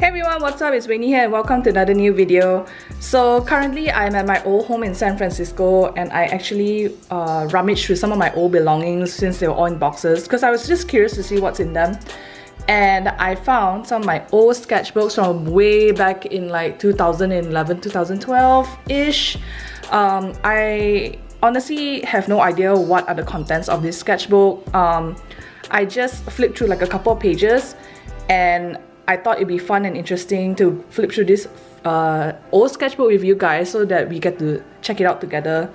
Hey everyone, what's up? It's Weinye here and welcome to another new video. So currently I'm at my old home in San Francisco and I actually rummaged through some of my old belongings since they were all in boxes because I was just curious to see what's in them. And I found some of my old sketchbooks from way back in like 2011, 2012-ish. I honestly have no idea what are the contents of this sketchbook. I just flipped through like a couple of pages and I thought it'd be fun and interesting to flip through this old sketchbook with you guys so that we get to check it out together.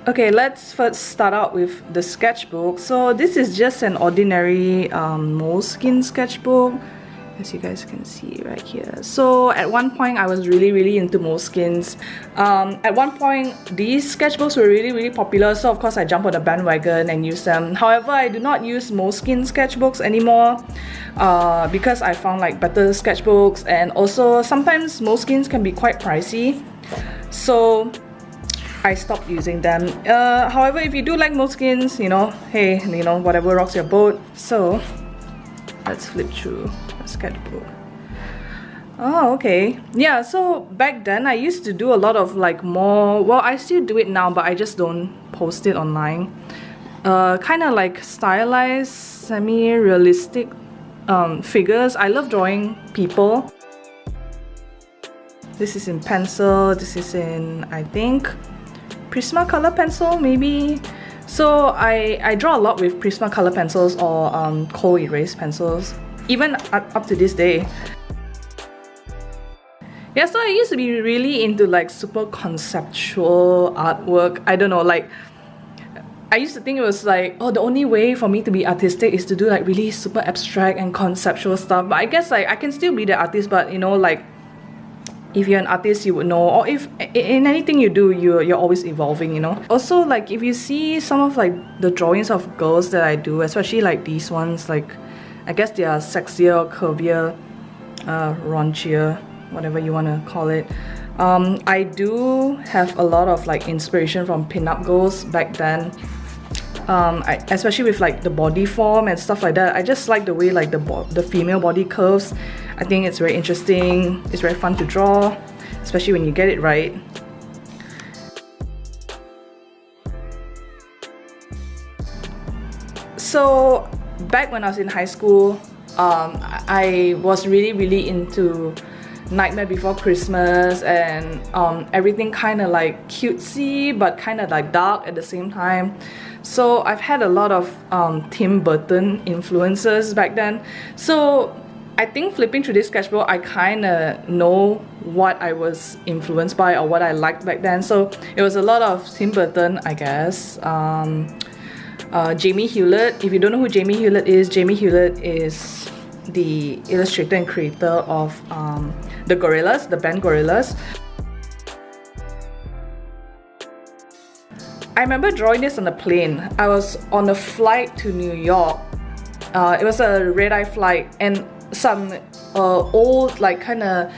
Okay, let's first start out with the sketchbook. So this is just an ordinary Moleskine sketchbook, as you guys can see right here. So at one point I was really into Moleskines. At one point these sketchbooks were really popular, so of course I jumped on the bandwagon and used them. However, I do not use Moleskine sketchbooks anymore because I found like better sketchbooks, and also sometimes Moleskines can be quite pricey, so I stopped using them. However, if you do like Moleskines, you know, hey, you know, whatever rocks your boat. So let's flip through a sketchbook. Oh, okay. Yeah, so back then I used to do a lot of like more, well, I still do it now, but I just don't post it online. Kind of like stylized, semi-realistic figures. I love drawing people. This is in pencil, this is in, I think, Prismacolor pencil, maybe. So I draw a lot with Prismacolor pencils or cold erase pencils, even up to this day. Yeah, so I used to be really into like super conceptual artwork. I don't know, like I used to think it was like, oh, the only way for me to be artistic is to do like really super abstract and conceptual stuff. But I guess like I can still be the artist, but you know, like if you're an artist, you would know, or if in anything you do, you're always evolving, you know. Also, like if you see some of like the drawings of girls that I do, especially like these ones, like I guess they are sexier, curvier, raunchier, whatever you want to call it. I do have a lot of like inspiration from pinup girls back then. Especially with like the body form and stuff like that. I just like the way like the female body curves. I think it's very interesting. It's very fun to draw, especially when you get it right. So back when I was in high school, I was really into Nightmare Before Christmas and everything kind of like cutesy but kind of like dark at the same time. So I've had a lot of Tim Burton influences back then. So I think flipping through this sketchbook, I kind of know what I was influenced by or what I liked back then. So it was a lot of Tim Burton, I guess. Jamie Hewlett. If you don't know who Jamie Hewlett is the illustrator and creator of the Gorillaz, the band Gorillaz. I remember drawing this on a plane. I was on a flight to New York. It was a red-eye flight, and some old like kind of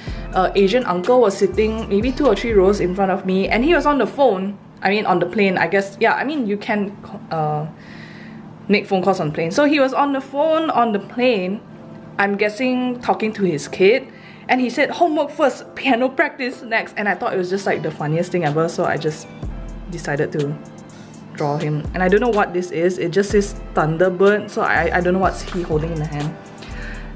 Asian uncle was sitting maybe 2 or 3 rows in front of me, and he was on the phone. I mean on the plane, I guess. Yeah, I mean you can make phone calls on plane. So he was on the phone on the plane, I'm guessing talking to his kid, and he said homework first, piano practice next, and I thought it was just like the funniest thing ever, so I just decided to draw him. And I don't know what this is. It just says Thunderbird, so I don't know what's he holding in the hand.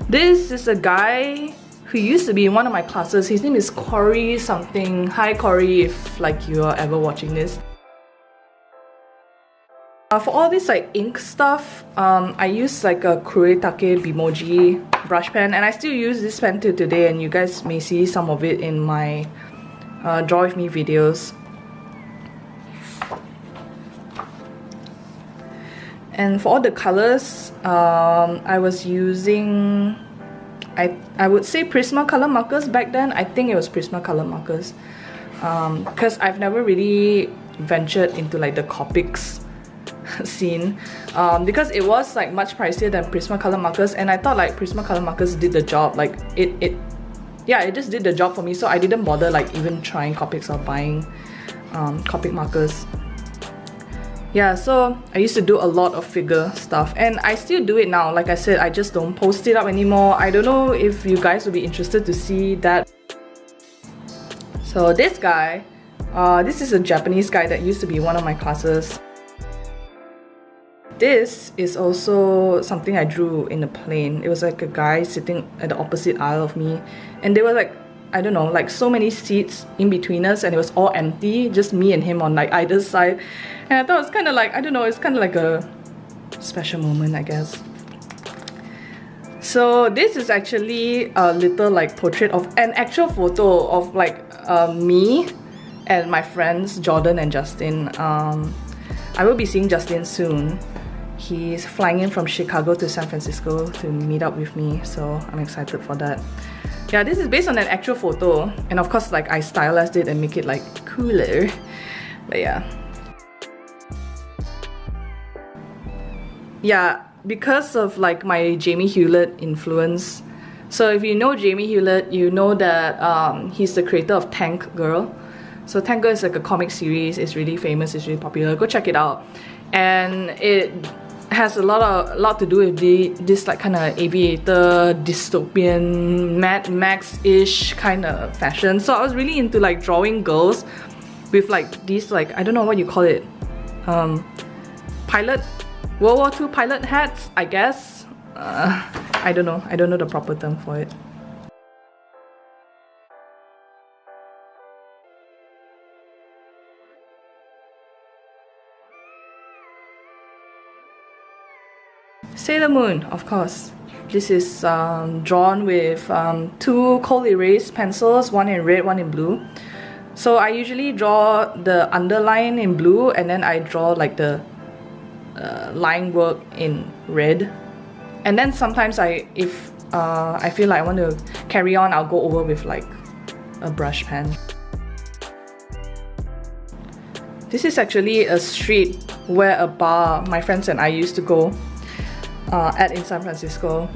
This is a guy who used to be in one of my classes. His name is Corey something. Hi Corey, if like you are ever watching this. For all this like ink stuff, I use like a Kuretake Bimoji brush pen, and I still use this pen till today, and you guys may see some of it in my Draw With Me videos. And for all the colors, I was using, I would say Prismacolor markers back then. I think it was Prismacolor markers, because I've never really ventured into like the Copics scene, because it was like much pricier than Prismacolor markers, and I thought like Prismacolor markers did the job. Like it just did the job for me, so I didn't bother like even trying Copics or buying Copic markers. Yeah, so I used to do a lot of figure stuff, and I still do it now. Like I said, I just don't post it up anymore. I don't know if you guys would be interested to see that. So this guy, this is a Japanese guy that used to be one of my classes. This is also something I drew in a plane. It was like a guy sitting at the opposite aisle of me, and there were like, I don't know, like so many seats in between us, and it was all empty, just me and him on like either side. And I thought it was kind of like, I don't know, it's kind of like a special moment, I guess. So this is actually a little like portrait of an actual photo of like me and my friends Jordan and Justin. I will be seeing Justin soon. He's flying in from Chicago to San Francisco to meet up with me, so I'm excited for that. Yeah, this is based on an actual photo, and of course like I stylized it and make it like cooler. But yeah. Yeah, because of like my Jamie Hewlett influence. So if you know Jamie Hewlett, you know that he's the creator of Tank Girl. So Tank Girl is like a comic series. It's really famous, it's really popular. Go check it out. And it has a lot to do with this like kind of aviator, dystopian, Mad Max-ish kind of fashion. So I was really into like drawing girls with like these like, I don't know what you call it, World War II pilot hats, I guess. I don't know the proper term for it. Sailor Moon, of course. This is drawn with two cold erase pencils, one in red, one in blue. So I usually draw the underline in blue, and then I draw like the line work in red. And then sometimes if I feel like I want to carry on, I'll go over with like a brush pen. This is actually a street where a bar my friends and I used to go at in San Francisco.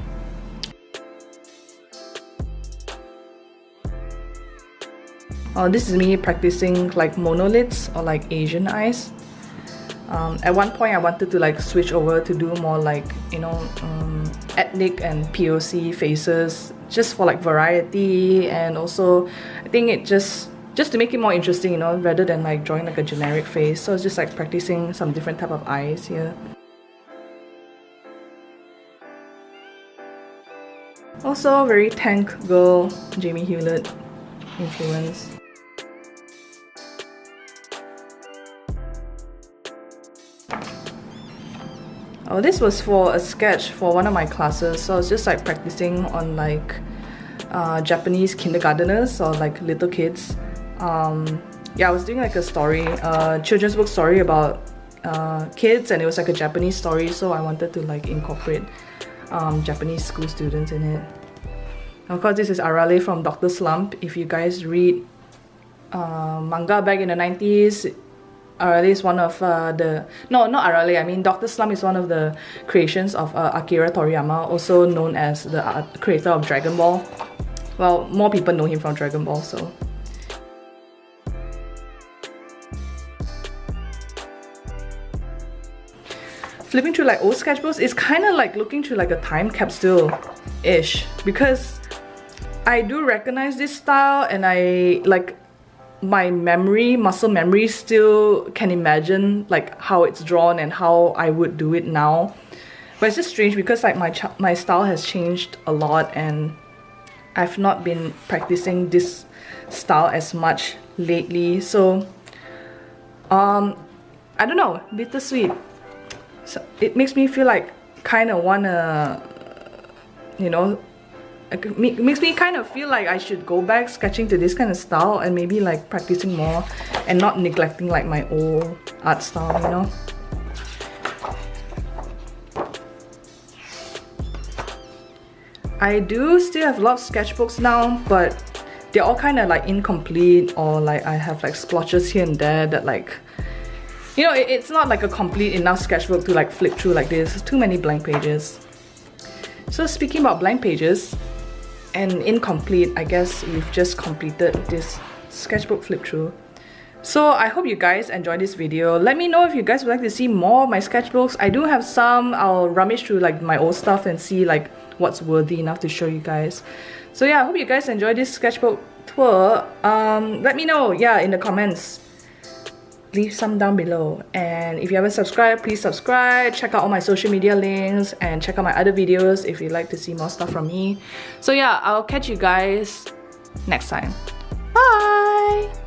This is me practicing like monoliths or like Asian eyes. At one point I wanted to like switch over to do more like, you know, ethnic and POC faces, just for like variety, and also I think it just to make it more interesting, you know, rather than like drawing like a generic face. So it's just like practicing some different type of eyes here. Also very Tank Girl, Jamie Hewlett influence. Oh, this was for a sketch for one of my classes, so I was just like practicing on like Japanese kindergarteners or like little kids. Yeah, I was doing like a story, children's book story about kids, and it was like a Japanese story, so I wanted to like incorporate Japanese school students in it. Of course, this is Arale from Dr. Slump. If you guys read manga back in the 90s, Arale is one of not Arale, I mean Dr. Slump is one of the creations of Akira Toriyama, also known as the creator of Dragon Ball. Well, more people know him from Dragon Ball, so. Flipping through like old sketchbooks, it's kind of like looking through like a time capsule-ish, because I do recognize this style, and I like my muscle memory still can imagine like how it's drawn and how I would do it now. But it's just strange because like my style has changed a lot, and I've not been practicing this style as much lately. So I don't know, bittersweet. So it makes me feel like kind of wanna, you know, it makes me kind of feel like I should go back sketching to this kind of style and maybe like practicing more and not neglecting like my old art style, you know. I do still have a lot of sketchbooks now, but they're all kind of like incomplete, or like I have like splotches here and there that like, you know, it's not like a complete enough sketchbook to like flip through like this. It's too many blank pages. So speaking about blank pages and incomplete, I guess we've just completed this sketchbook flip through. So I hope you guys enjoyed this video. Let me know if you guys would like to see more of my sketchbooks. I do have some. I'll rummage through like my old stuff and see like what's worthy enough to show you guys. So yeah, I hope you guys enjoyed this sketchbook tour. Let me know, yeah, in the comments. Leave some down below, and if you haven't subscribed, please subscribe. Check out all my social media links and check out my other videos if you'd like to see more stuff from me. So yeah, I'll catch you guys next time. Bye!